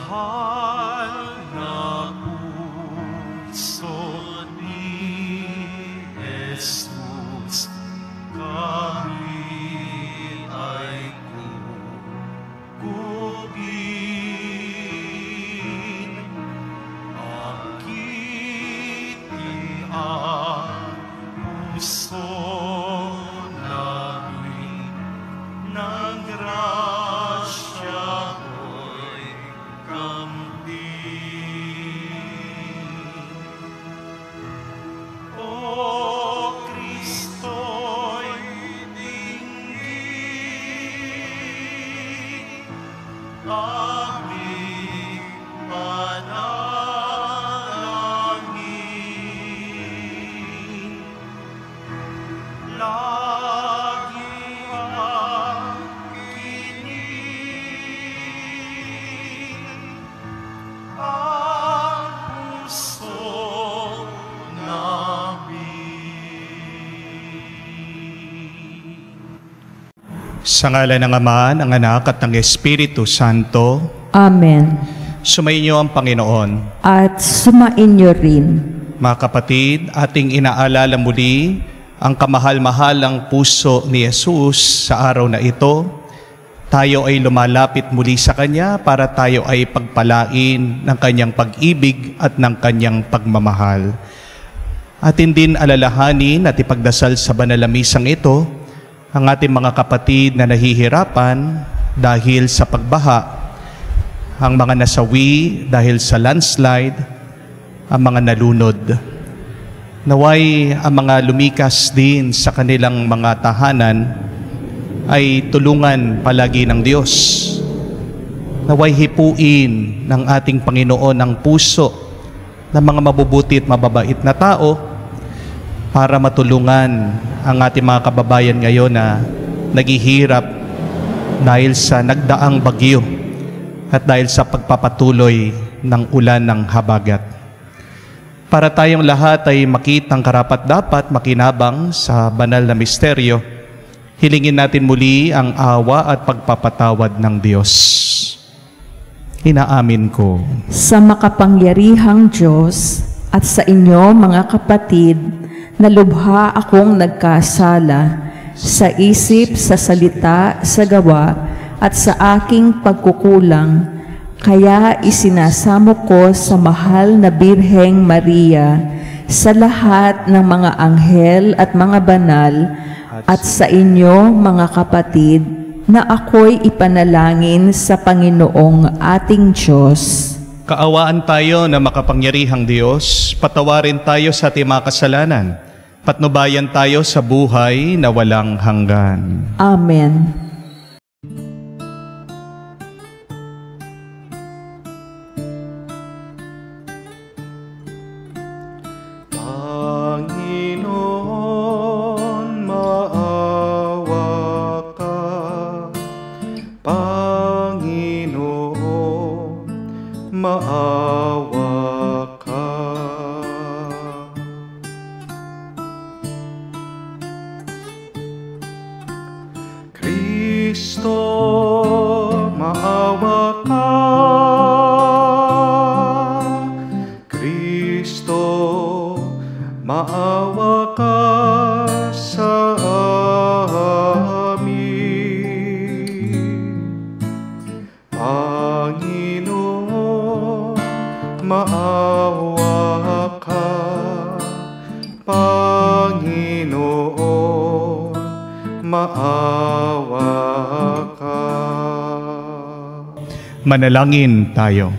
mahal na puso ni Jesus, kami ay kugugin. Akitin ang puso namin ng grasya mo'y kambing. O Kristo'y dinggin, aming panalangin. Lagi ang kinin ang puso namin. Sa ngalan ng Ama, ng Anak at ng Espiritu Santo. Amen. Sumainyo ang Panginoon. At sumainyo rin. Mga kapatid, ating inaalala muli ang kamahal-mahalang puso ni Jesus sa araw na ito. Tayo ay lumalapit muli sa Kanya para tayo ay pagpalain ng Kanyang pag-ibig at ng Kanyang pagmamahal. Atin din alalahanin at ipagdasal sa banal na misang ito ang ating mga kapatid na nahihirapan dahil sa pagbaha, ang mga nasawi dahil sa landslide, ang mga nalunod. Naway ang mga lumikas din sa kanilang mga tahanan ay tulungan palagi ng Diyos. Naway hipuin ng ating Panginoon ang puso ng mga mabubuti at mababait na tao para matulungan ang ating mga kababayan ngayon na naghihirap dahil sa nagdaang bagyo at dahil sa pagpapatuloy ng ulan ng habagat. Para tayong lahat ay makitang karapat-dapat makinabang sa banal na misteryo, hilingin natin muli ang awa at pagpapatawad ng Diyos. Inaamin ko. Sa makapangyarihang Diyos at sa inyo mga kapatid, na lubha akong nagkasala sa isip, sa salita, sa gawa, at sa aking pagkukulang, kaya isinasamo ko sa mahal na Birheng Maria, sa lahat ng mga anghel at mga banal, at sa inyo mga kapatid, na ako'y ipanalangin sa Panginoong ating Diyos. Kaawaan tayo na makapangyarihang Diyos, patawarin tayo sa ating mga kasalanan, patnubayan tayo sa buhay na walang hanggan. Amen. Panginoon, maawa ka. Panginoon, maawa ka. Kristo, maawa ka. Kristo, maawa ka sa amin. Panginoon, maawa ka. Panginoon, maawa ka. Manalangin tayo.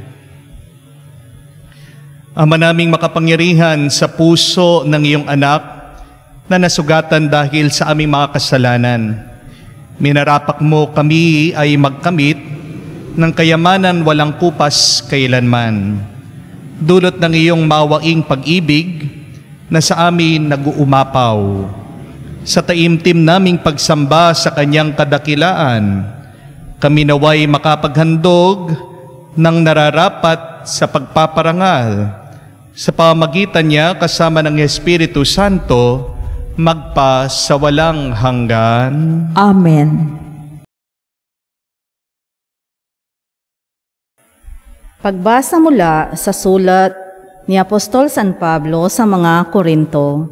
Ama naming makapangyarihan, sa puso ng iyong anak na nasugatan dahil sa aming mga kasalanan, minarapak mo kami ay magkamit ng kayamanan walang kupas kailanman. Dulot ng iyong mawaing pag-ibig na sa amin nag-uumapaw. Sa taimtim naming pagsamba sa kanyang kadakilaan, kami naway makapaghandog ng nararapat sa pagpaparangal. Sa pamagitan niya kasama ng Espiritu Santo, magpa sa walang hanggan. Amen. Pagbasa mula sa sulat ni Apostol San Pablo sa mga Korinto.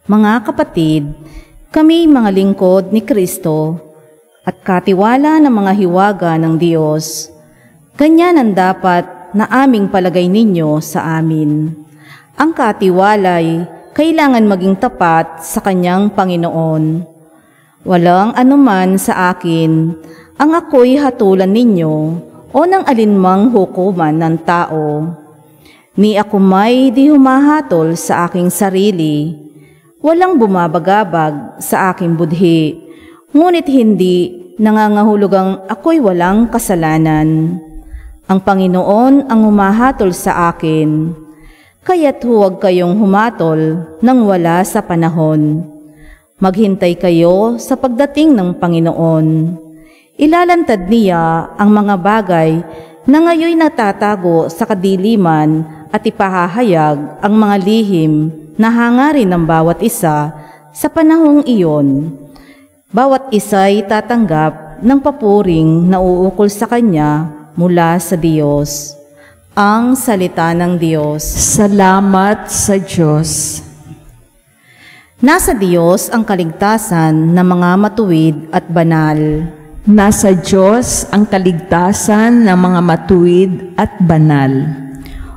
Mga kapatid, kami mga lingkod ni Kristo at katiwala ng mga hiwaga ng Diyos. Ganyan ang dapat na aming palagay ninyo sa amin. Ang katiwalay kailangan maging tapat sa kanyang Panginoon. Walang anuman sa akin ang ako'y hatulan ninyo o ng alinmang hukuman ng tao. Ni ako may di humahatol sa aking sarili. Walang bumabagabag sa aking budhi, ngunit hindi nangangahulugang ako'y walang kasalanan. Ang Panginoon ang humahatol sa akin, kaya't huwag kayong humatol nang wala sa panahon. Maghintay kayo sa pagdating ng Panginoon. Ilalantad niya ang mga bagay na ngayon natatago sa kadiliman at ipahahayag ang mga lihim na hangarin ng bawat isa sa panahong iyon. Bawat isa'y tatanggap ng papuring na uukol sa kanya mula sa Diyos. Ang salita ng Diyos. Salamat sa Diyos. Nasa Diyos ang kaligtasan ng mga matuwid at banal. Nasa Diyos ang kaligtasan ng mga matuwid at banal.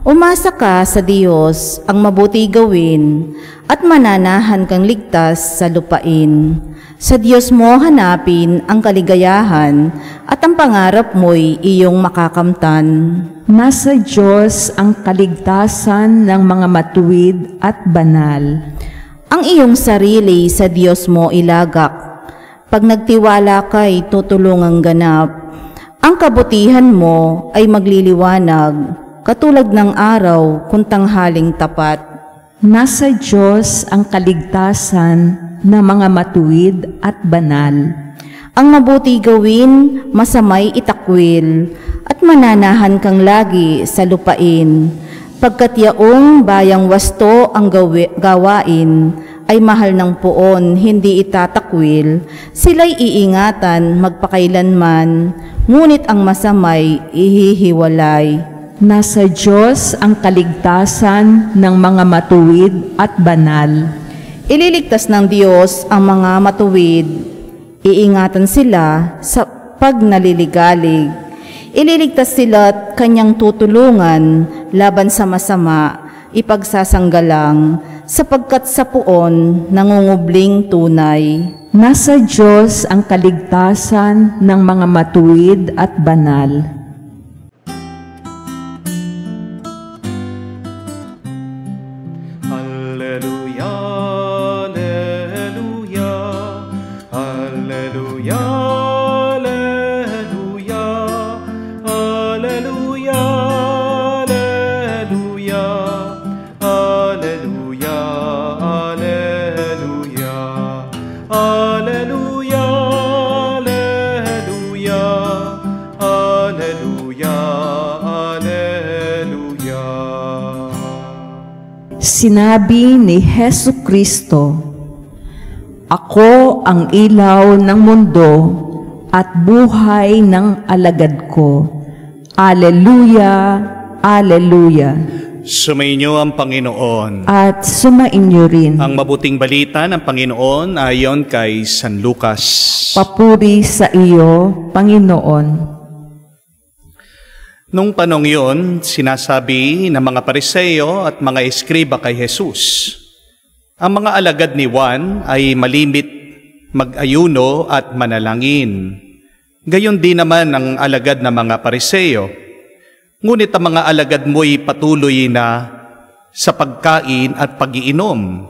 Umasa ka sa Diyos ang mabuti gawin at mananahan kang ligtas sa lupain. Sa Diyos mo hanapin ang kaligayahan at ang pangarap mo'y iyong makakamtan. Nasa Diyos ang kaligtasan ng mga matuwid at banal. Ang iyong sarili sa Diyos mo ilagak. Pag nagtiwala ka'y tutulungang ganap. Ang kabutihan mo ay magliliwanag, katulad ng araw kung tanghaling tapat. Nasa Diyos ang kaligtasan ng mga matuwid at banal. Ang mabuti gawin, masamay itakwil, at mananahan kang lagi sa lupain. Pagkat yaong bayang wasto ang gawain, ay mahal ng poon, hindi itatakwil. Sila'y iingatan magpakailanman, ngunit ang masamay ihihiwalay. Nasa Diyos ang kaligtasan ng mga matuwid at banal. Ililigtas ng Diyos ang mga matuwid. Iingatan sila sa pagnaliligalig. Ililigtas sila at kanyang tutulungan laban sa masama, ipagsasanggalang, sapagkat sa puon nangungubling tunay. Nasa Diyos ang kaligtasan ng mga matuwid at banal. Sinabi ni Hesukristo, "Ako ang ilaw ng mundo at buhay ng alagad ko." Alleluia, alleluia. Sumainyo ang Panginoon. At sumainyo rin. Ang mabuting balita ng Panginoon ayon kay San Lucas. Papuri sa iyo, Panginoon. Nung panong yun, sinasabi ng mga Pariseo at mga eskriba kay Jesus, ang mga alagad ni Juan ay malimit mag-ayuno at manalangin. Gayon din naman ang alagad ng mga Pariseo. Ngunit ang mga alagad mo'y patuloy na sa pagkain at pag-iinom.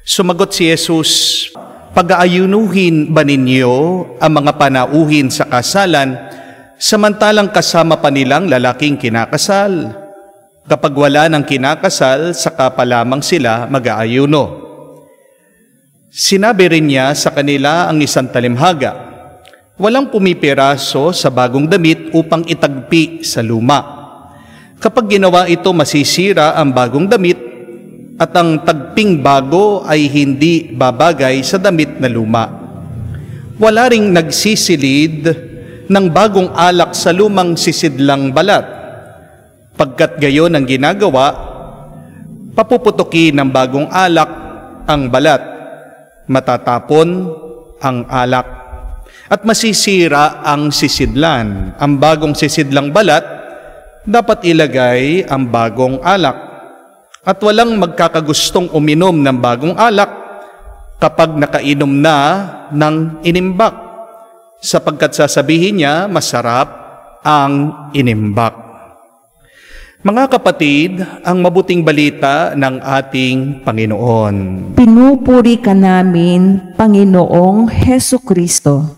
Sumagot si Jesus, "Pag-aayunuhin ba ninyo ang mga panauhin sa kasalan, samantalang kasama pa nilang lalaking kinakasal? Kapag wala ng kinakasal, saka pa lamang sila mag-aayuno." Sinabi rin niya sa kanila ang isang talimhaga, "Walang pumipiraso sa bagong damit upang itagpi sa luma. Kapag ginawa ito, masisira ang bagong damit at ang tagping bago ay hindi babagay sa damit na luma. Wala ring nagsisilid ng bagong alak sa lumang sisidlang balat, Pagkat gayon ang ginagawa, papuputukin ng bagong alak ang balat, matatapon ang alak, at masisira ang sisidlan. Ang bagong sisidlang balat, dapat ilagay ang bagong alak. At walang magkakagustong uminom ng bagong alak kapag nakainom na ng inimbak, sapagkat sasabihin niya, masarap ang inimbak. Mga kapatid, ang mabuting balita ng ating Panginoon. Pinupuri ka namin, Panginoong Hesu Kristo.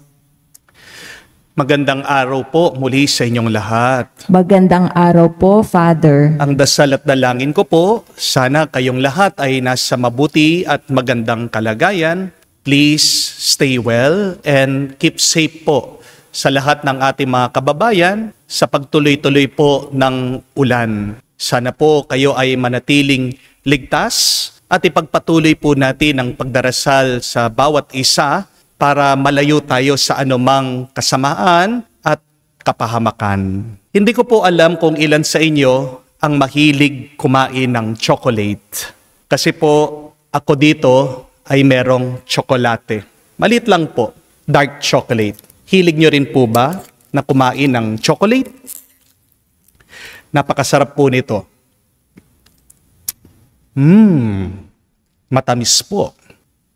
Magandang araw po muli sa inyong lahat. Magandang araw po, Father. Ang dasal at dalangin ko po, sana kayong lahat ay nasa mabuti at magandang kalagayan. Please stay well and keep safe po sa lahat ng ating mga kababayan sa pagtuloy-tuloy po ng ulan. Sana po kayo ay manatiling ligtas at ipagpatuloy po natin ang pagdarasal sa bawat isa para malayo tayo sa anumang kasamaan at kapahamakan. Hindi ko po alam kung ilan sa inyo ang mahilig kumain ng chocolate. Kasi po ako dito ay merong tsokolate. Malit lang po, dark chocolate. Hilig nyo rin po ba na kumain ng chocolate? Napakasarap po nito. Matamis po.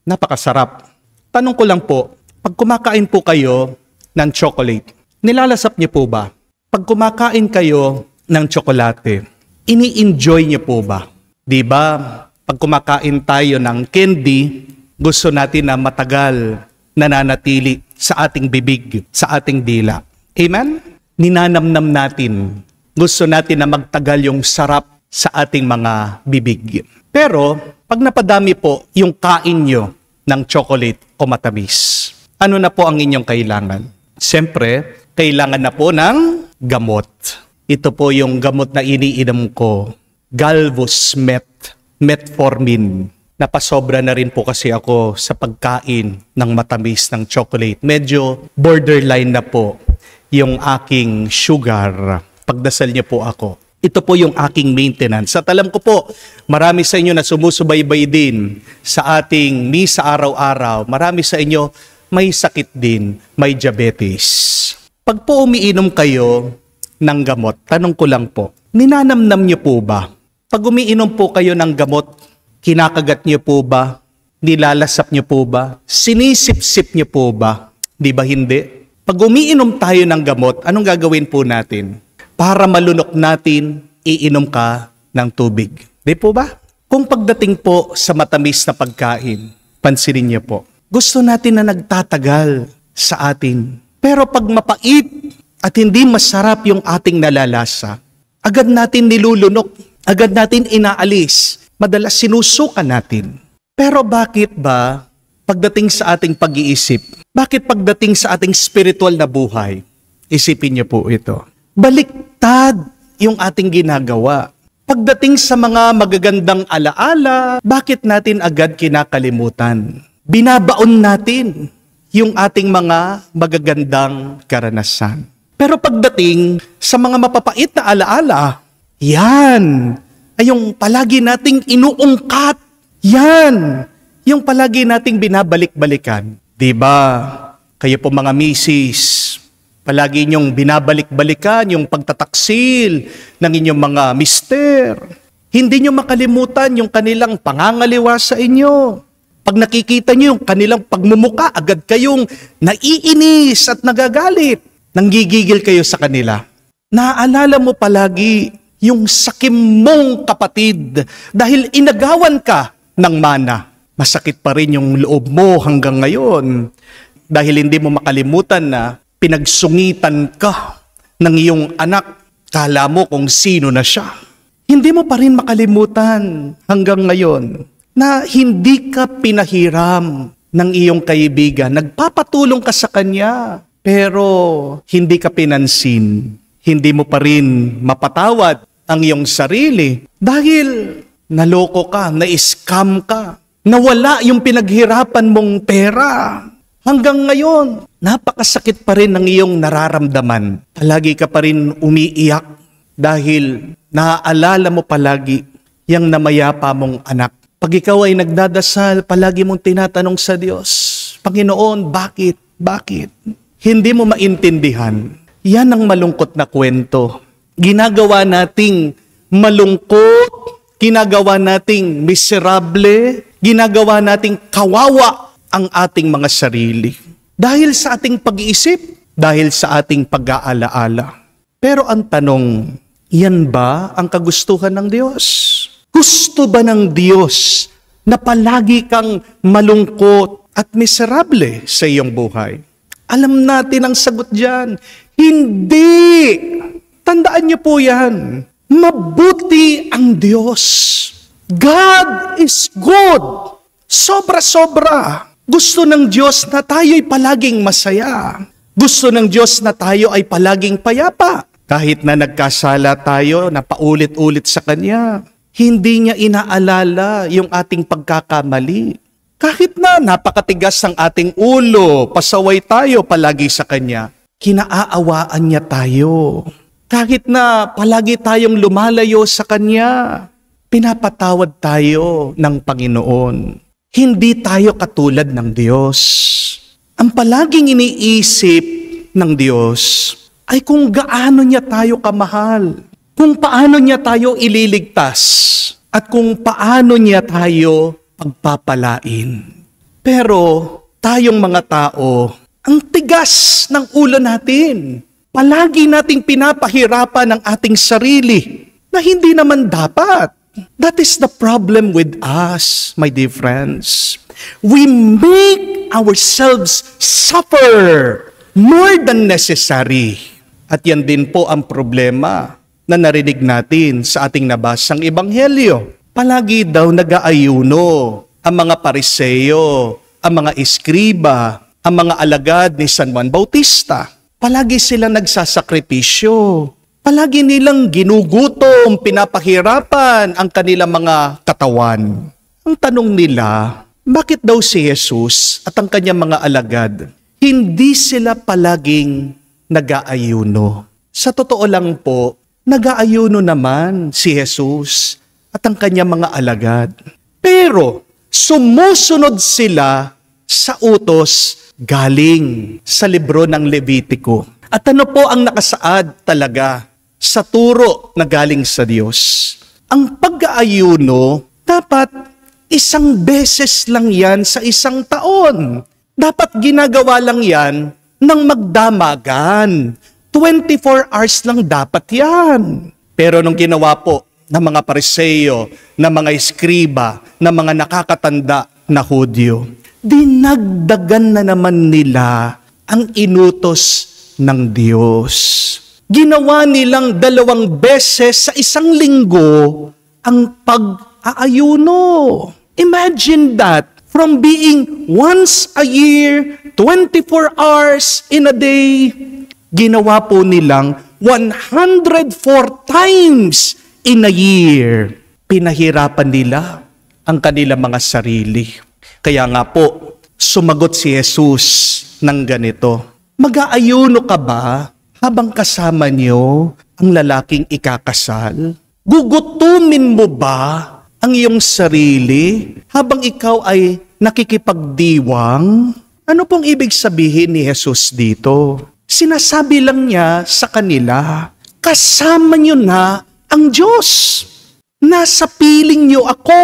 Napakasarap. Tanong ko lang po, pag kumakain po kayo ng chocolate, nilalasap niyo po ba? Pag kumakain kayo ng tsokolate, ini-enjoy niyo po ba? Di ba? Pag kumakain tayo ng candy, gusto natin na matagal nananatili sa ating bibig, sa ating dila. Amen? Ninanamnam natin. Gusto natin na magtagal yung sarap sa ating mga bibig. Pero, pag napadami po yung kain nyo ng chocolate o matamis, ano na po ang inyong kailangan? Siyempre, kailangan na po ng gamot. Ito po yung gamot na iniinom ko, Galvus-Met, Metformin. Napasobra na rin po kasi ako sa pagkain ng matamis ng chocolate. Medyo borderline na po yung aking sugar. Pagdasal niyo po ako. Ito po yung aking maintenance. At alam ko po, marami sa inyo na sumusubaybay din sa ating misa araw-araw. Marami sa inyo may sakit din, may diabetes. Pag po umiinom kayo ng gamot, tanong ko lang po, ninanamnam niyo po ba? Pag umiinom po kayo ng gamot, kinakagat niyo po ba? Nilalasap niyo po ba? Sinisip-sip niyo po ba? Di ba hindi? Pag umiinom tayo ng gamot, anong gagawin po natin? Para malunok natin, iinom ka ng tubig. Di po ba? Kung pagdating po sa matamis na pagkain, pansinin niyo po, gusto natin na nagtatagal sa atin. Pero pag mapait at hindi masarap yung ating nalalasa, agad natin nilulunok, agad natin inaalis, madalas sinusuka natin. Pero bakit ba pagdating sa ating pag-iisip, bakit pagdating sa ating spiritual na buhay, isipin niyo po ito, baliktad yung ating ginagawa. Pagdating sa mga magagandang alaala, bakit natin agad kinakalimutan? Binabaon natin yung ating mga magagandang karanasan. Pero pagdating sa mga mapapait na alaala, yan ay yung palagi nating inuungkat. Yan yung palagi nating binabalik-balikan. Diba? Kayo po mga misis, palagi niyong binabalik-balikan yung pagtataksil ng inyong mga mister. Hindi niyo makalimutan yung kanilang pangangaliwa sa inyo. Pag nakikita niyo yung kanilang pagmumuka, agad kayong naiinis at nagagalit. Nanggigigil kayo sa kanila. Naaalala mo palagi yung sakim mong kapatid dahil inagawan ka ng mana. Masakit pa rin yung loob mo hanggang ngayon dahil hindi mo makalimutan na pinagsungitan ka ng iyong anak, kala mo kung sino na siya. Hindi mo pa rin makalimutan hanggang ngayon na hindi ka pinahiram ng iyong kaibigan. Nagpapatulong ka sa kanya, pero hindi ka pinansin. Hindi mo pa rin mapatawad ang iyong sarili dahil naloko ka, na-scam ka, nawala yung pinaghirapan mong pera. Hanggang ngayon, napakasakit pa rin ng iyong nararamdaman. Palagi ka pa rin umiiyak. dahil naaalala mo palagi yang namayapa mong anak. Pag ikaw ay nagdadasal, palagi mong tinatanong sa Diyos, Panginoon, bakit? Bakit? Hindi mo maintindihan. Yan ang malungkot na kwento. Ginagawa nating malungkot, ginagawa nating miserable, ginagawa nating kawawa ang ating mga sarili. Dahil sa ating pag-iisip, dahil sa ating pag-aalaala. Pero ang tanong, yan ba ang kagustuhan ng Diyos? Gusto ba ng Diyos na palagi kang malungkot at miserable sa iyong buhay? Alam natin ang sagot dyan. Hindi! Tandaan niyo po yan. Mabuti ang Diyos. God is good. Sobra-sobra. Gusto ng Diyos na tayo'y palaging masaya. Gusto ng Diyos na tayo ay palaging payapa. Kahit na nagkasala tayo na paulit-ulit sa Kanya, hindi niya inaalala yung ating pagkakamali. Kahit na napakatigas ang ating ulo, pasaway tayo palagi sa Kanya, kinaaawaan niya tayo. Kahit na palagi tayong lumalayo sa Kanya, pinapatawad tayo ng Panginoon. Hindi tayo katulad ng Diyos. Ang palaging iniisip ng Diyos ay kung gaano niya tayo kamahal, kung paano niya tayo ililigtas, at kung paano niya tayo pagpapalain. Pero tayong mga tao, ang tigas ng ulo natin. Palagi nating pinapahirapan ang ating sarili na hindi naman dapat. That is the problem with us, my dear friends. We make ourselves suffer more than necessary. At yan din po ang problema na narinig natin sa ating nabasang ebanghelyo. Palagi daw nag-aayuno ang mga Pariseo, ang mga Eskriba, ang mga alagad ni San Juan Bautista. Palagi silang nagsasakripisyo. Palagi nilang ginugutom, pinapahirapan ang kanilang mga katawan. Ang tanong nila, bakit daw si Jesus at ang kanyang mga alagad, hindi sila palaging nag-aayuno? Sa totoo lang po, nag-aayuno naman si Jesus at ang kanyang mga alagad. Pero sumusunod sila sa utos galing sa libro ng Levitiko. At ano po ang nakasaad talaga sa turo na galing sa Diyos? Ang pag-aayuno, dapat isang beses lang yan sa isang taon. Dapat ginagawa lang yan ng magdamagan. 24 hours lang dapat yan. Pero nung ginawa po ng mga Pariseo, ng mga Eskriba, ng mga nakakatanda na Hudyo, dinagdagan na naman nila ang inutos ng Diyos. Ginawa nilang 2 beses sa isang linggo ang pag-aayuno. Imagine that. From being once a year, 24 hours in a day, ginawa po nilang 104 times in a year. Pinahirapan nila ang kanilang mga sarili. Kaya nga po, sumagot si Jesus ng ganito, mag-aayuno ka ba habang kasama niyo ang lalaking ikakasal? Gugutumin mo ba ang iyong sarili habang ikaw ay nakikipagdiwang? Ano pong ibig sabihin ni Jesus dito? Sinasabi lang niya sa kanila, kasama niyo na ang Diyos. Nasa piling niyo ako.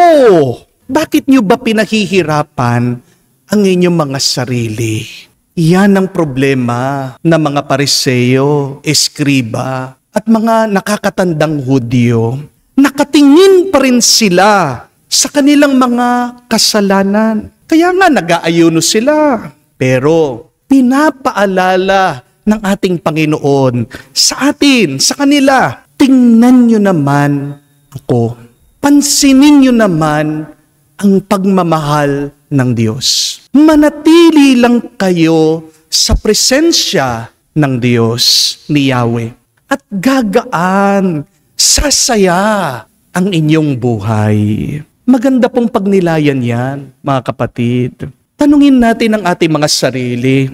Bakit niyo ba pinahihirapan ang inyong mga sarili? Yan ang problema ng mga Pariseo, Eskriba, at mga nakakatandang Hudyo. Nakatingin pa rin sila sa kanilang mga kasalanan. Kaya nga nag-aayuno sila. Pero pinapaalala ng ating Panginoon sa atin, sa kanila, tingnan nyo naman ako. Pansinin nyo naman ang pagmamahal ng Diyos. Manatili lang kayo sa presensya ng Diyos, ni Yahweh. At gagaan, sasaya ang inyong buhay. Maganda pong pagnilayan yan, mga kapatid. Tanungin natin ang ating mga sarili,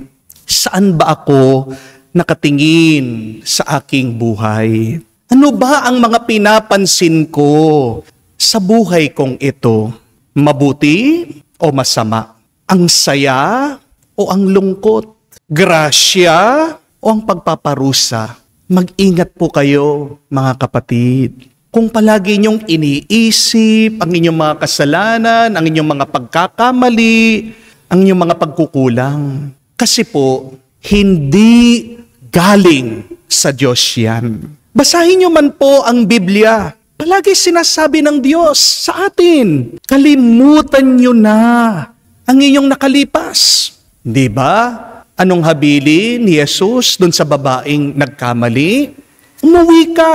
saan ba ako nakatingin sa aking buhay? Ano ba ang mga pinapansin ko sa buhay kong ito? Mabuti o masama? Ang saya o ang lungkot? Grasya o ang pagpaparusa? Mag-ingat po kayo, mga kapatid. Kung palagi niyong iniisip ang inyong mga kasalanan, ang inyong mga pagkakamali, ang inyong mga pagkukulang. Kasi po, hindi galing sa Diyos yan. Basahin niyo man po ang Biblia. Palagi sinasabi ng Diyos sa atin, kalimutan niyo na ang inyong nakalipas. Di ba? Anong habili ni Jesus dun sa babaeng nagkamali? Umuwi ka.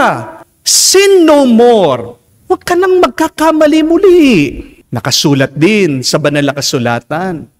Sin no more. Huwag ka nang magkakamali muli. Nakasulat din sa banal na kasulatan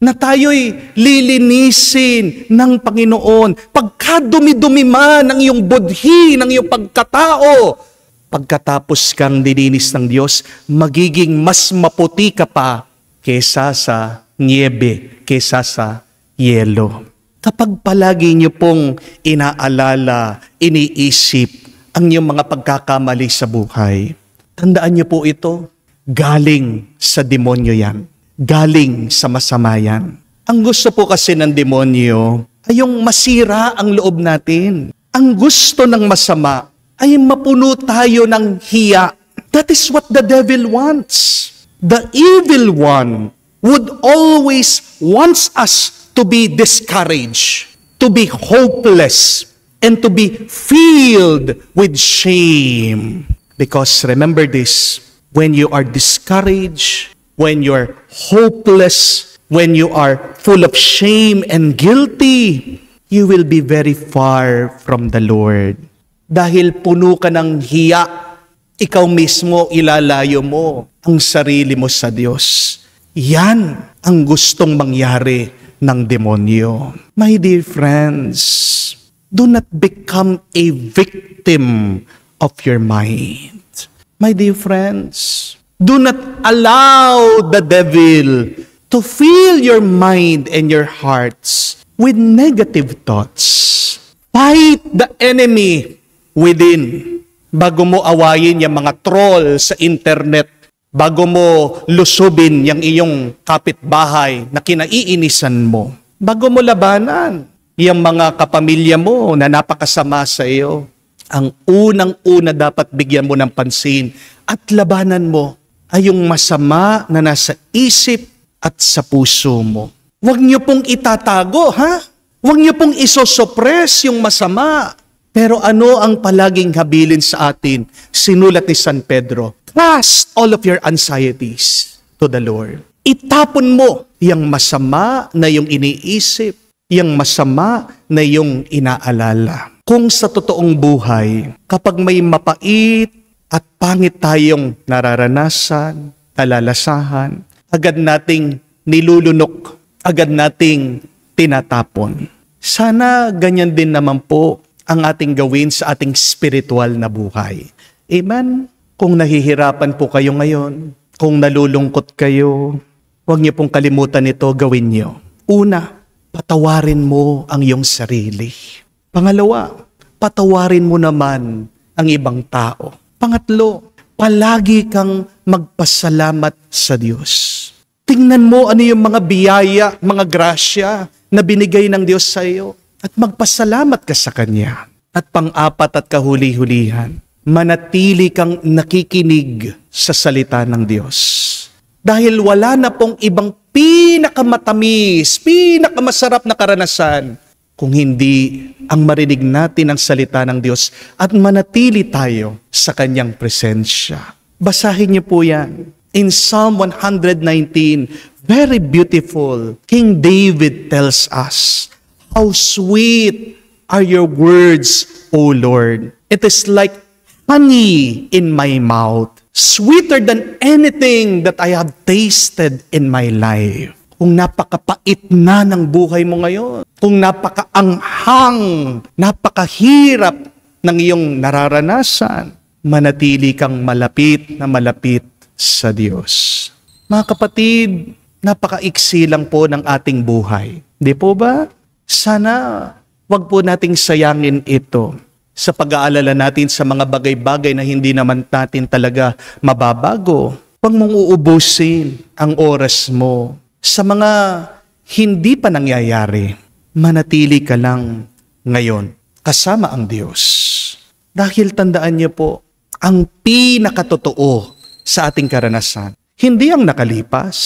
na tayo'y lilinisin ng Panginoon pagka dumi-dumi man ang iyong budhi, ng iyong pagkatao. Pagkatapos kang dilinis ng Diyos, magiging mas maputi ka pa kesa sa niebe, kesa sa yelo. Kapag palagi niyo pong inaalala, iniisip ang iyong mga pagkakamali sa buhay, tandaan niyo po ito, galing sa demonyo yan. Galing sa masama yan. Ang gusto po kasi ng demonyo ay yung masira ang loob natin. Ang gusto ng masama ay mapuno tayo ng hiya. That is what the devil wants. The evil one would always wants us to be discouraged, to be hopeless, and to be filled with shame. Because remember this, when you are discouraged, when you're hopeless, when you are full of shame and guilty, you will be very far from the Lord. Dahil puno ka ng hiya, ikaw mismo ilalayo mo ang sarili mo sa Diyos. Yan ang gustong mangyari ng demonyo. My dear friends, do not become a victim of your mind. My dear friends, do not allow the devil to fill your mind and your hearts with negative thoughts. Fight the enemy within. Bago mo awayin yung mga troll sa internet, bago mo lusubin yung iyong kapitbahay na kinaiinisan mo, bago mo labanan yung mga kapamilya mo na napakasama sa iyo, ang unang-una dapat bigyan mo ng pansin at labanan mo ay yung masama na nasa isip at sa puso mo. Huwag niyo pong itatago, ha? Huwag niyo pong isosuppress yung masama. Pero ano ang palaging habilin sa atin? Sinulat ni San Pedro, cast all of your anxieties to the Lord. Itapon mo yung masama na yung iniisip, yung masama na yung inaalala. Kung sa totoong buhay, kapag may mapait at pangit tayong nararanasan, kalalasahan, agad nating nilulunok, agad nating tinatapon. Sana ganyan din naman po ang ating gawin sa ating spiritual na buhay. Amen? Kung nahihirapan po kayo ngayon, kung nalulungkot kayo, huwag niyo pong kalimutan ito, gawin niyo. Una, patawarin mo ang iyong sarili. Pangalawa, patawarin mo naman ang ibang tao. Pangatlo, palagi kang magpasalamat sa Diyos. Tingnan mo ano yung mga biyaya, mga grasya na binigay ng Diyos sa iyo at magpasalamat ka sa Kanya. At pang-apat at kahuli-hulihan, manatili kang nakikinig sa salita ng Diyos. Dahil wala na pong ibang pinakamatamis, pinakamasarap na karanasan kung hindi ang marinig natin ang salita ng Diyos at manatili tayo sa Kanyang presensya. Basahin niyo po yan. In Psalm 119, very beautiful, King David tells us, how sweet are your words, O Lord. It is like honey in my mouth, sweeter than anything that I have tasted in my life. Kung napakapait na ng buhay mo ngayon, kung napakaanghang, napakahirap ng iyong nararanasan, manatili kang malapit na malapit sa Diyos. Mga kapatid, napakaiksi lang po ng ating buhay. Di po ba? Sana wag po nating sayangin ito. sa pag-aalala natin sa mga bagay-bagay na hindi naman natin talaga mababago. Huwag mong uubusin ang oras mo sa mga hindi pa nangyayari. Manatili ka lang ngayon kasama ang Diyos. Dahil tandaan niyo po, ang pinakatotoo sa ating karanasan, hindi ang nakalipas,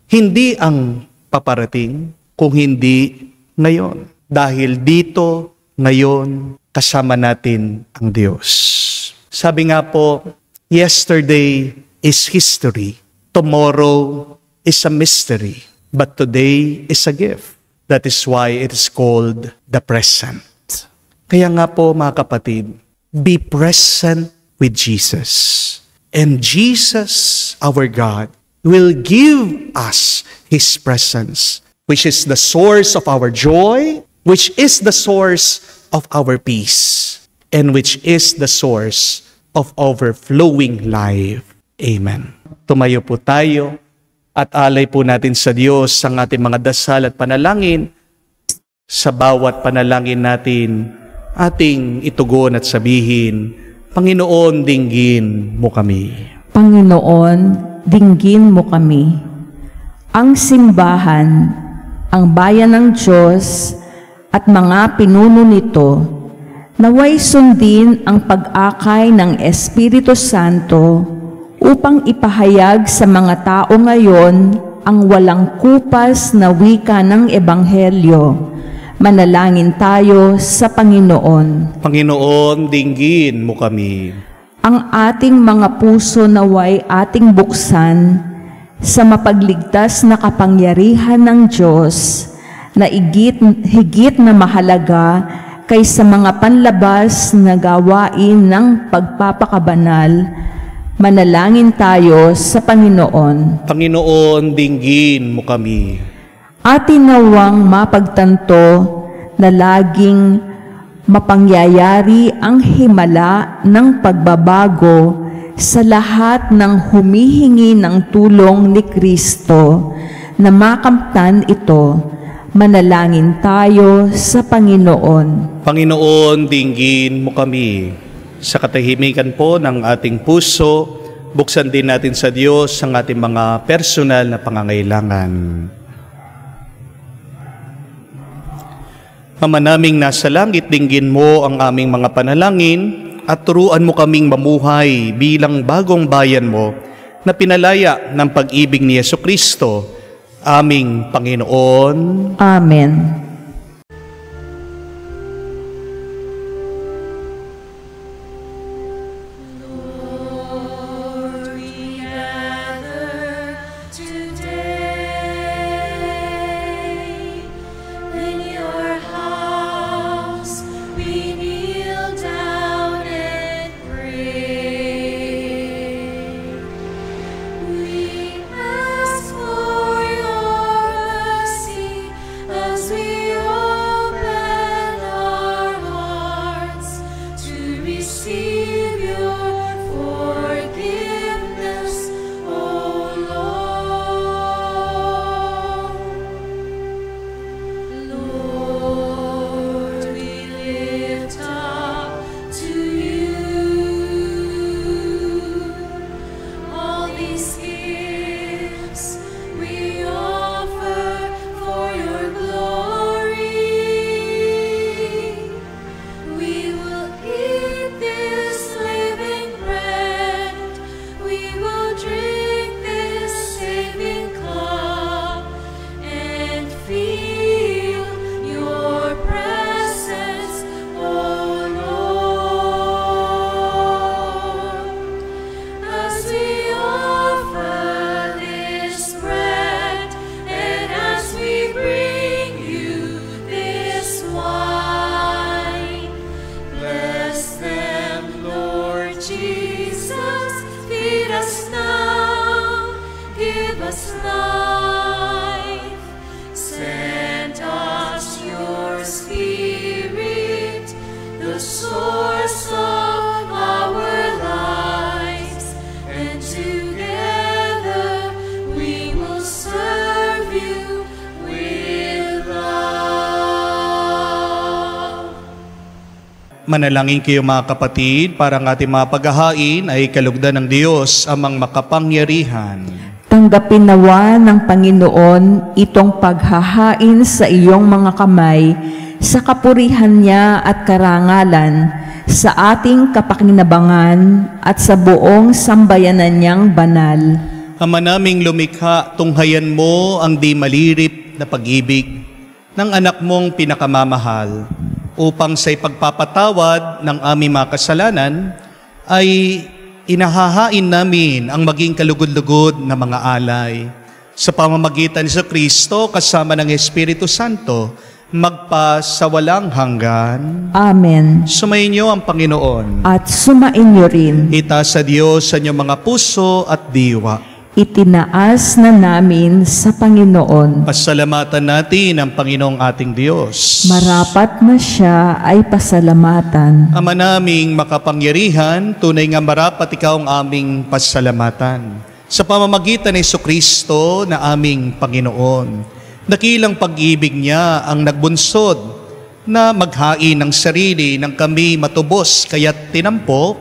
hindi ang paparating, kung hindi ngayon. Dahil dito, ngayon, kasama natin ang Diyos. Sabi nga po, yesterday is history. Tomorrow is a mystery. But today is a gift. That is why it is called the present. Kaya nga po mga kapatid, be present with Jesus. And Jesus, our God, will give us His presence, which is the source of our joy, which is the source of our peace, and which is the source of overflowing life. Amen. Tumayo po tayo at alay po natin sa Diyos ang ating mga dasal at panalangin. Sa bawat panalangin natin, ating itugon at sabihin, Panginoon, dinggin mo kami. Panginoon, dinggin mo kami. Ang simbahan, ang bayan ng Diyos, at mga pinuno nito, naway sundin ang pag-akay ng Espiritu Santo upang ipahayag sa mga tao ngayon ang walang kupas na wika ng Ebanghelyo. Manalangin tayo sa Panginoon. Panginoon, dinggin mo kami. Ang ating mga puso naway ating buksan sa mapagligtas na kapangyarihan ng Diyos na higit na mahalaga kaysa mga panlabas na gawain ng pagpapakabanal. Manalangin tayo sa Panginoon. Panginoon, dinggin mo kami. Atin nawang mapagtanto na laging mapangyayari ang himala ng pagbabago sa lahat ng humihingi ng tulong ni Kristo na makamtan ito. Manalangin tayo sa Panginoon. Panginoon, dinggin mo kami. Sa katahimikan po ng ating puso, buksan din natin sa Diyos ang ating mga personal na pangangailangan. Ama naming nasa langit, dinggin mo ang aming mga panalangin at turuan mo kaming mamuhay bilang bagong bayan mo na pinalaya ng pag-ibig ni Jesucristo, aming Panginoon. Amen. Manalangin kayo mga kapatid, para ang ating mga paghahain ay kalugdan ng Diyos amang makapangyarihan. Tanggapin nawa ng Panginoon itong paghahain sa iyong mga kamay sa kapurihan niya at karangalan, sa ating kapakinabangan at sa buong sambayanan niyang banal. Ama naming lumikha, tunghayan mo ang di malirip na pag-ibig ng anak mong pinakamamahal, upang sa ipagpapatawad ng aming mga kasalanan ay inahahain namin ang maging kalugod-lugod na mga alay. Sa pamamagitan ni Kristo kasama ng Espiritu Santo, magpa sa walang hanggan. Amen. Sumayin niyo ang Panginoon. At sumain niyo rin. Itaas sa Diyos sa inyong mga puso at diwa. Itinaas na namin sa Panginoon. Pasalamatan natin ang Panginoong ating Diyos. Marapat na siya ay pasalamatan. Ama naming makapangyarihan, tunay nga marapat ikaw ang aming pasalamatan. Sa pamamagitan ni Kristo na aming Panginoon, dakilang pag-ibig niya ang nagbunsod na maghain ng sarili ng kami matubos, kaya't tinampo,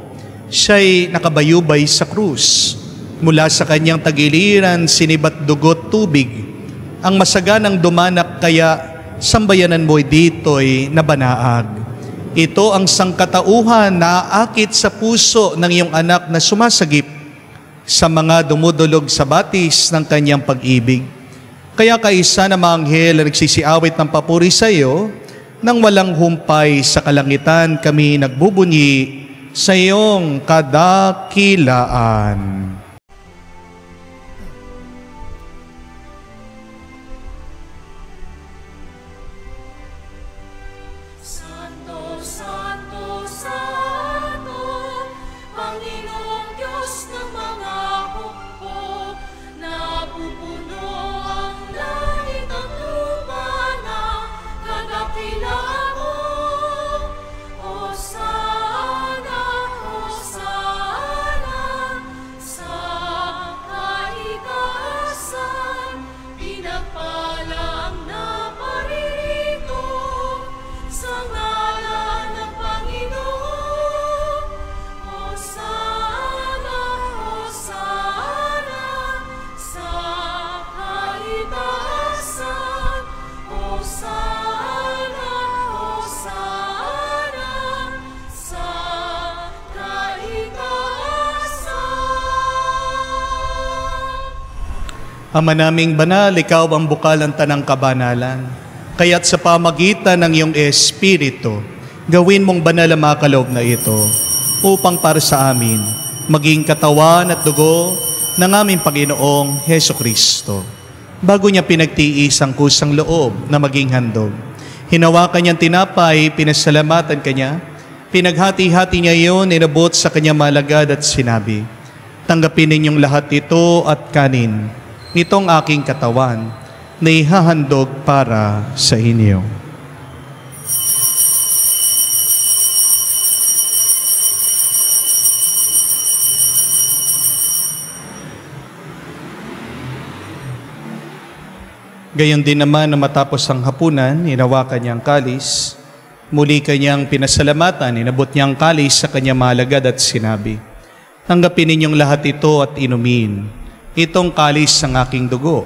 siya'y nakabayubay sa krus. Mula sa kanyang tagiliran, sinibat dugot tubig. Ang masaganang dumanak, kaya sambayanan mo'y dito'y nabanaag. Ito ang sangkatauhan na aakit sa puso ng iyong anak na sumasagip sa mga dumudulog sa batis ng kanyang pag-ibig. Kaya kaisa na mga anghel na nagsisiawit ng papuri sa iyo, nang walang humpay sa kalangitan kami nagbubunyi sa iyong kadakilaan. Ama naming banal, ikaw ang bukal ng tanang kabanalan. Kaya't sa pamagitan ng iyong Espiritu, gawin mong banal ang mga kaloob na ito, upang para sa amin, maging katawan at dugo ng aming Panginoong Heso Kristo. Bago niya pinagtiis ang kusang loob na maging handog, hinawakan niyang tinapay, pinasalamatan kanya, pinaghati-hati niya iyon, inabot sa kanyang malagad at sinabi, tanggapin ninyong lahat ito at kanin, nitong aking katawan na ihahandog para sa inyo. Gayon din naman na matapos ang hapunan, hinawakan niya ang kalis, muli kanyang pinasalamatan, inabot niya ang kalis sa kanyang malagad at sinabi, tanggapin ninyong lahat ito at inumin. Itong kalis ng aking dugo,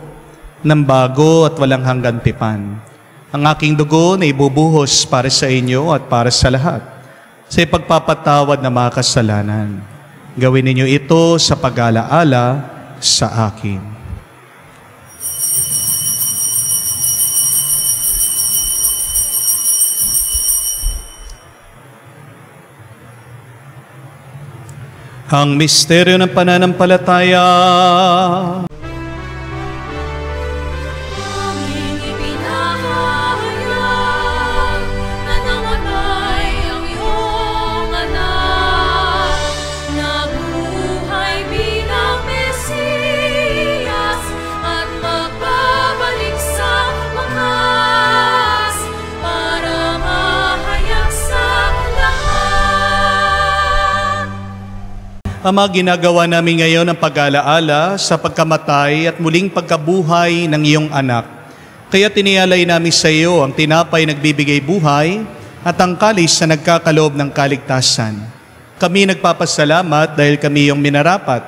ng bago at walang hanggan tipan. Ang aking dugo na ibubuhos para sa inyo at para sa lahat, sa ipagpapatawad ng mga kasalanan. Gawin ninyo ito sa pag-alaala sa akin. Ang misteryo ng pananampalataya. Aming ipinahayag na namatay ang iyong anak, nabuhay bilang Mesiyas at magbabalik sa wakas para mahayag sa lahat. Ama, ginagawa namin ngayon ang pag-alaala sa pagkamatay at muling pagkabuhay ng iyong anak. Kaya tinialay namin sa iyo ang tinapay nagbibigay buhay at ang kalis na nagkakaloob ng kaligtasan. Kami nagpapasalamat dahil kami yung minarapat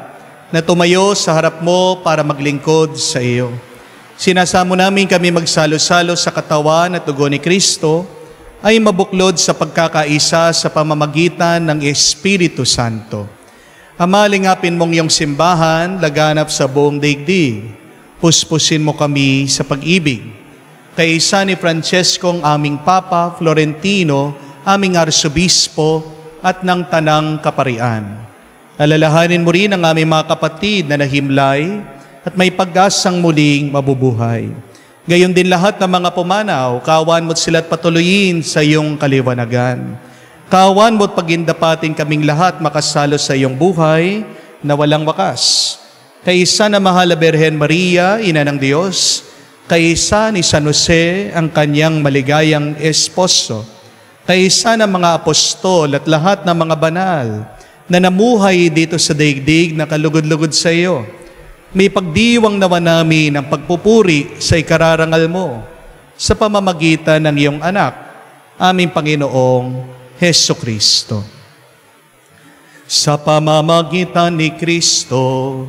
na tumayo sa harap mo para maglingkod sa iyo. Sinasamo namin kami magsalo-salo sa katawan at dugo ni Kristo ay mabuklod sa pagkakaisa sa pamamagitan ng Espiritu Santo. Ama, lingapin mong iyong simbahan, laganap sa buong daigdig. Puspusin mo kami sa pag-ibig. Kaisa ni Francesco, aming Papa, Florentino, aming Arsobispo, at ng Tanang Kaparian. Alalahanin mo rin ang aming mga kapatid na nahimlay at may pag-asang muling mabubuhay. Gayon din lahat ng mga pumanaw, kawan mo't sila't patuloyin sa iyong kaliwanagan. Kawan mo't pagindapatin kaming lahat makasalo sa iyong buhay na walang wakas. Kaisa na mahal na Birhen Maria, Ina ng Diyos, kaisa ni San Jose, ang kanyang maligayang esposo, kaisa ng mga apostol at lahat ng mga banal na namuhay dito sa daigdig na kalugod-lugod sa iyo. May pagdiwang naman namin ang pagpupuri sa ikararangal mo sa pamamagitan ng iyong anak, aming Panginoong Heso Kristo. Sa pamamagitan ni Kristo,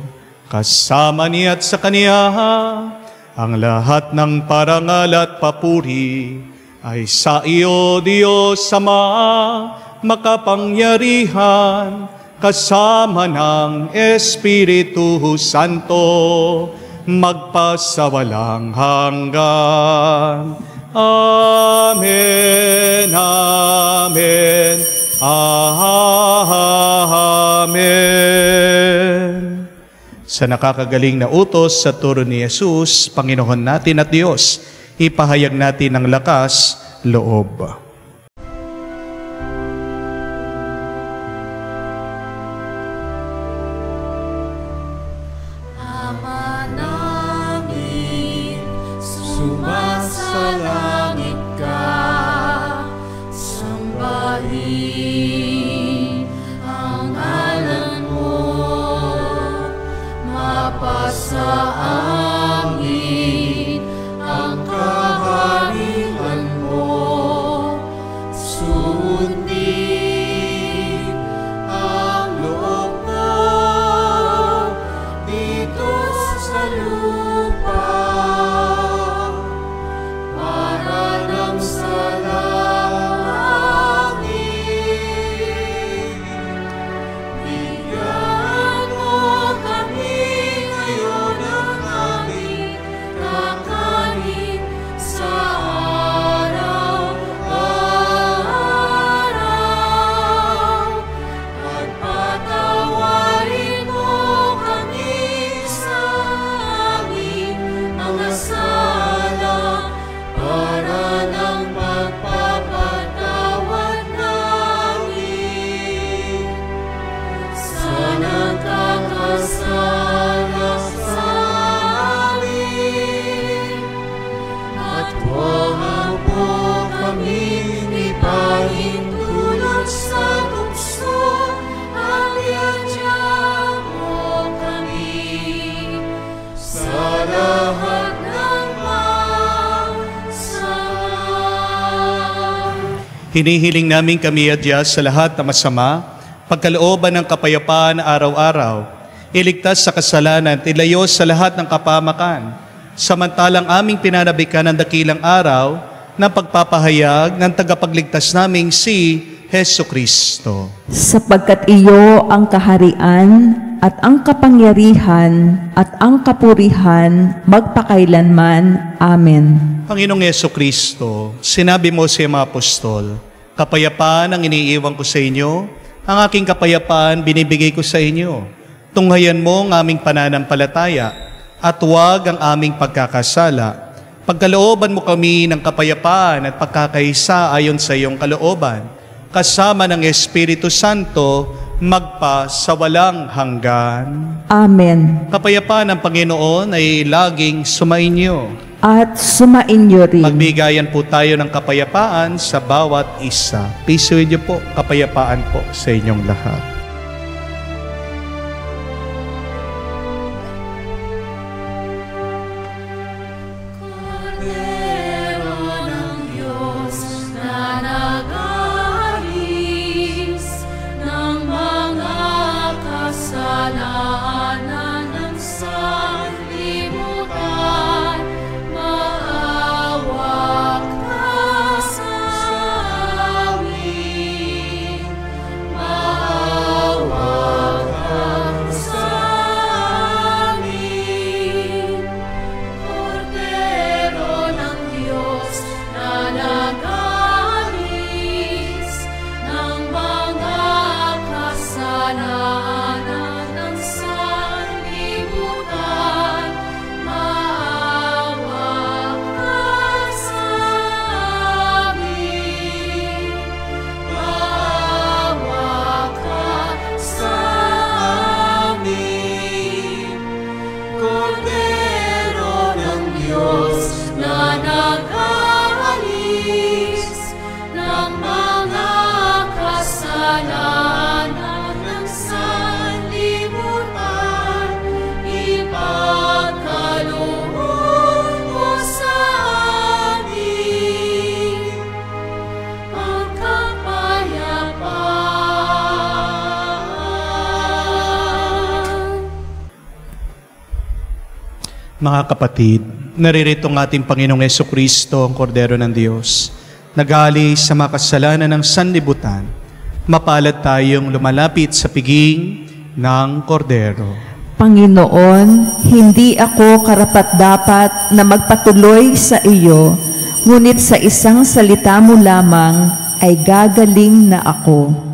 kasama niya at sa Kaniya, ang lahat ng parangal at papuri ay sa iyo, Diyos Ama, makapangyarihan, kasama ng Espiritu Santo, magpasawalang hanggan. Amen, amen, amen. Sa nakakagaling na utos sa turo ni Jesus, Panginoon natin at Diyos, ipahayag natin ng lakas loob. Ama namin, sumasalangit ka, sambahin ang ngalan mo, mapasa amin ang kaharian mo, sundin ang loob mo dito sa lupa, para nang sa langit. Bigyan mo kami ngayon ng aming kakanin sa araw-araw, at patawarin mo kami sa aming mga sala, para ng pagpapatawad namin sa nagkakasala sa amin. At huwag mo kaming ipahintulot sa tukso, at iadya mo kami sa lahat ng masama. Hinihiling namin kami adya sa lahat na masama, pagkalooban ng kapayapaan araw-araw, iligtas sa kasalanan at ilayo sa lahat ng kapamakan, samantalang aming pinanabikan ng dakilang araw ng pagpapahayag ng tagapagligtas naming si Heso Kristo. Sapagkat iyo ang kaharian at ang kapangyarihan at ang kapurihan magpakailanman. Amen. Panginoong Heso Kristo, sinabi mo sa mga apostol, kapayapaan ang iniiwan ko sa inyo, ang aking kapayapaan binibigay ko sa inyo. Tunghayan mo ang aming pananampalataya at huwag ang aming pagkakasala. Pagkalooban mo kami ng kapayapaan at pagkakaisa ayon sa iyong kalooban, kasama ng Espiritu Santo, magpa sa walang hanggan. Amen. Kapayapaan ng Panginoon ay laging sumainyo. At sumainyo rin. Magbigayan po tayo ng kapayapaan sa bawat isa. Pisuin niyo po, kapayapaan po sa inyong lahat. Kordero ng Diyos na nag Mga kapatid, naririto ang ating Panginoong Jesucristo, ang Kordero ng Diyos, nag-aalis sa mga kasalanan ng sanlibutan. Mapalad tayong lumalapit sa piging ng Kordero. Panginoon, hindi ako karapat-dapat na magpatuloy sa iyo, ngunit sa isang salita mo lamang ay gagaling na ako.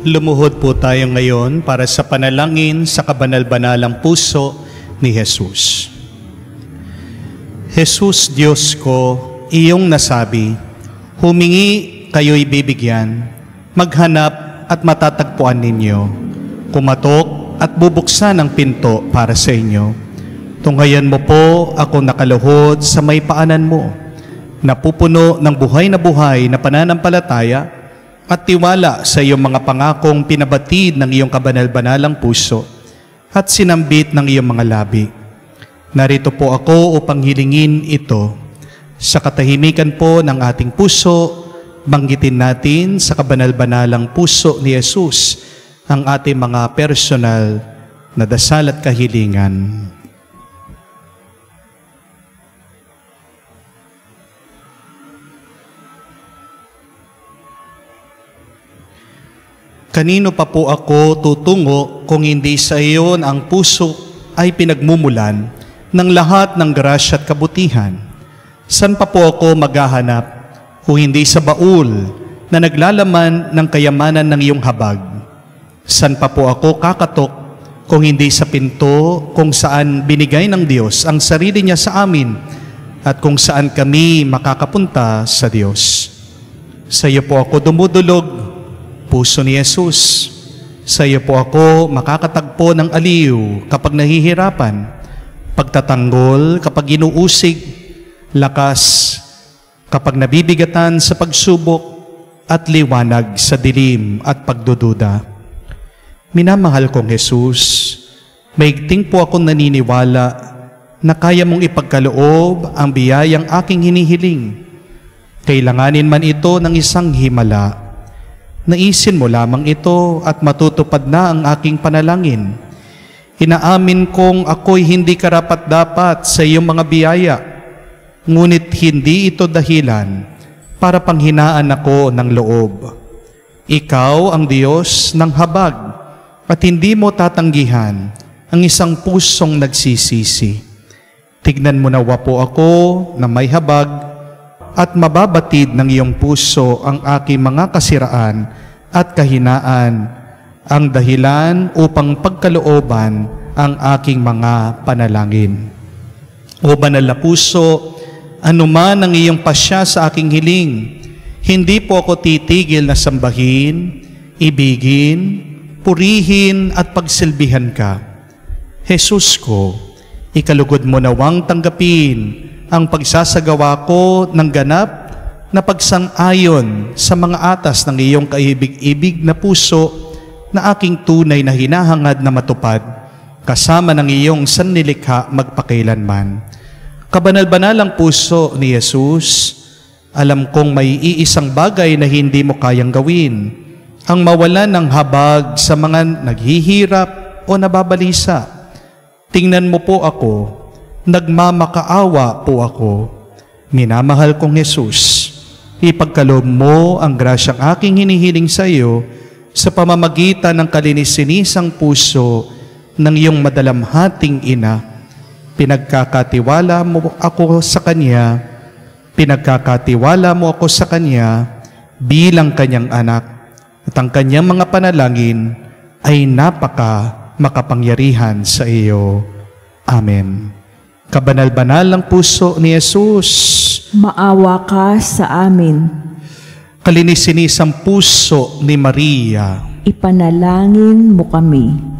Lumuhod po tayo ngayon para sa panalangin sa kabanal-banalang puso ni Jesus. Jesus, Diyos ko, iyong nasabi, humingi kayo'y bibigyan, maghanap at matatagpuan ninyo, kumatok at bubuksan ang pinto para sa inyo. Tunghayan mo po ako nakaluhod sa may paanan mo, napupuno ng buhay na pananampalataya at tiwala sa iyong mga pangakong pinabatid ng iyong kabanal-banalang puso at sinambit ng iyong mga labi. Narito po ako upang hilingin ito. Sa katahimikan po ng ating puso, banggitin natin sa kabanal-banalang puso ni Jesus ang ating mga personal na dasal at kahilingan. Kanino pa po ako tutungo kung hindi sa iyon ang puso ay pinagmumulan ng lahat ng grasya at kabutihan? San pa po ako maghahanap kung hindi sa baul na naglalaman ng kayamanan ng iyong habag? San pa po ako kakatok kung hindi sa pinto kung saan binigay ng Diyos ang sarili niya sa amin at kung saan kami makakapunta sa Diyos? Sa iyo po ako dumudulog, puso ni Jesus. Sa iyo po ako makakatagpo ng aliw kapag nahihirapan, pagtatanggol kapag inuusig, lakas kapag nabibigatan sa pagsubok, at liwanag sa dilim at pagdududa. Minamahal kong Jesus, maigting po akong naniniwala na kaya mong ipagkaloob ang biyayang aking hinihiling. Kailanganin man ito ng isang himala. Naisin mo lamang ito at matutupad na ang aking panalangin. Inaamin kong ako'y hindi karapat-dapat sa iyong mga biyaya, ngunit hindi ito dahilan para panghinaan ako ng loob. Ikaw ang Diyos ng habag at hindi mo tatanggihan ang isang pusong nagsisisi. Tignan mo nawa po ako na may habag at mababatid ng iyong puso ang aking mga kasiraan at kahinaan, ang dahilan upang pagkalooban ang aking mga panalangin. O banal na puso, anuman ang iyong pasya sa aking hiling, hindi po ako titigil na sambahin, ibigin, purihin at pagsilbihan ka. Jesus ko, ikalugod mo nawang tanggapin ang pagsasagawa ko ng ganap na pagsang-ayon sa mga atas ng iyong kaibig-ibig na puso na aking tunay na hinahangad na matupad kasama ng iyong sannilikha magpakailanman. Kabanal-banalang puso ni Jesus, alam kong may iisang bagay na hindi mo kayang gawin, ang mawalan ng habag sa mga naghihirap o nababalisa. Tingnan mo po ako, nagmamakaawa po ako. Minamahal kong Jesus, ipagkaloob mo ang grasyang aking hinihiling sa iyo sa pamamagitan ng kalinis-sinisang puso ng iyong madalamhating ina. Pinagkakatiwala mo ako sa Kanya bilang Kanyang anak, at ang Kanyang mga panalangin ay makapangyarihan sa iyo. Amen. Kabanal-banal ng puso ni Jesus, Maawa ka sa amin. Kalinis-sinisang puso ni Maria, Ipanalangin mo kami.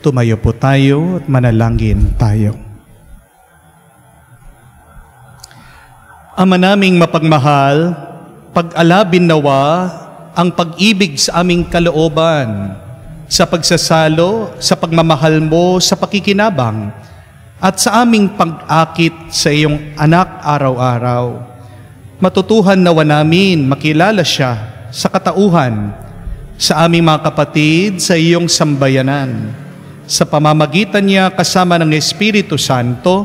tumayo po tayo at manalangin tayo. Ama naming mapagmahal, pag-alabin nawa ang pag-ibig sa aming kalooban, sa pagsasalo, sa pagmamahal mo, sa pakikinabang, at sa aming pag-akit sa iyong anak araw-araw. Matutuhan nawa namin makilala siya sa katauhan, sa aming mga kapatid, sa iyong sambayanan. Sa pamamagitan niya kasama ng Espiritu Santo,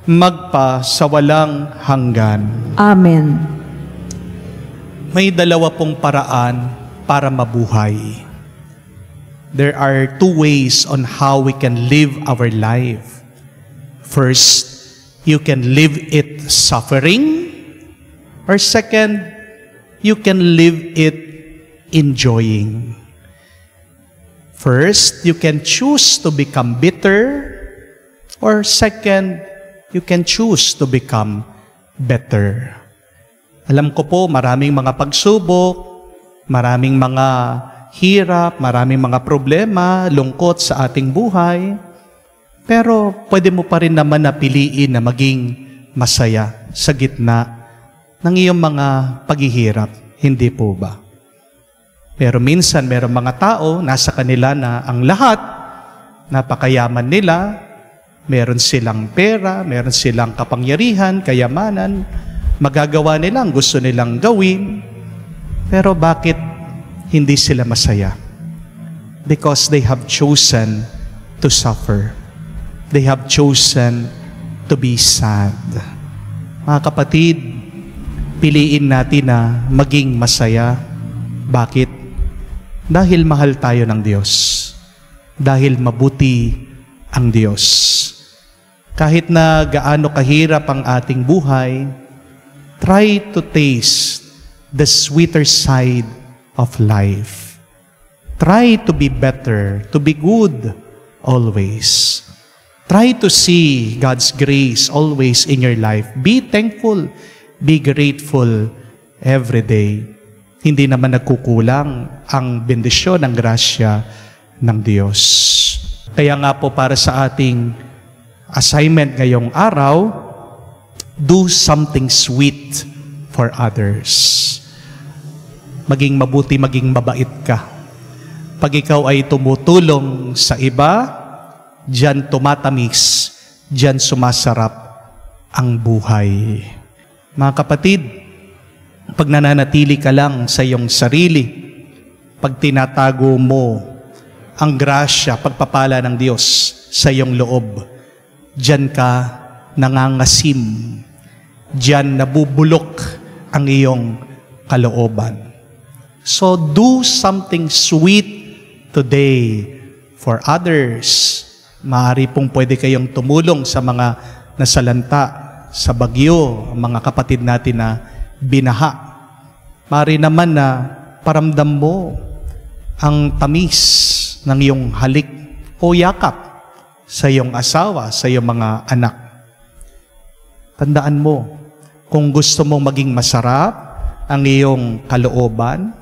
magpa sa walang hanggan. Amen. May dalawa pong paraan para mabuhay. There are two ways on how we can live our life. First, you can live it suffering. Or second, you can live it enjoying. First, you can choose to become bitter. Or second, you can choose to become better. Alam ko po, maraming mga pagsubok, maraming mga hirap, maraming mga problema, lungkot sa ating buhay. Pero pwede mo pa rin naman na piliin na maging masaya sa gitna ng iyong mga paghihirap. Hindi po ba? Pero minsan mayroong mga tao, nasa kanila na ang lahat, napakayaman nila, meron silang pera, meron silang kapangyarihan, kayamanan, magagawa nila ang gusto nilang gawin, pero bakit hindi sila masaya? Because they have chosen to suffer. They have chosen to be sad. Mga kapatid, piliin natin na maging masaya. Bakit? Dahil mahal tayo ng Diyos. Dahil mabuti ang Diyos. Kahit na gaano kahirap ang ating buhay, try to taste the sweeter side of life. Try to be better, to be good always. Try to see God's grace always in your life. Be thankful, be grateful every day. Hindi naman nagkukulang ang bendisyon ng grasya ng Diyos. Kaya nga po para sa ating assignment ngayong araw, do something sweet for others. Maging mabuti, maging mabait ka. Pag ikaw ay tumutulong sa iba, diyan tumatamis, diyan sumasarap ang buhay. Mga kapatid, pag nananatili ka lang sa iyong sarili, pag tinatago mo ang grasya, pagpapala ng Diyos sa iyong loob, diyan ka nangangasim, diyan nabubulok ang iyong kalooban. So do something sweet today for others. Maaari pong pwede kayong tumulong sa mga nasalanta sa bagyo, ang mga kapatid natin na binaha. Mari naman na paramdam mo ang tamis ng iyong halik o yakap sa iyong asawa, sa iyong mga anak. Tandaan mo, kung gusto mong maging masarap ang iyong kalooban,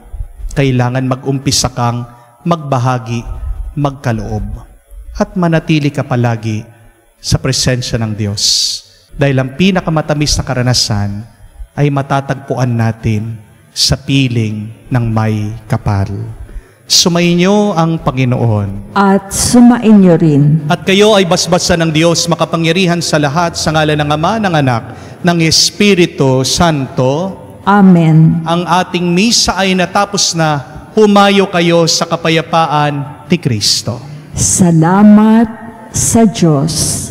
kailangan mag-umpisa kang magbahagi, magkaloob. At manatili ka palagi sa presensya ng Diyos. Dahil ang pinakamatamis na karanasan ay matatagpuan natin sa piling ng may kapal. Sumainyo ang Panginoon. At sumainyo rin. At kayo ay basbasan ng Diyos, makapangyarihan sa lahat, sa ngalan ng Ama, ng Anak, ng Espiritu Santo. Amen. Ang ating misa ay natapos na. Humayo kayo sa kapayapaan ni Kristo. Salamat sa Diyos.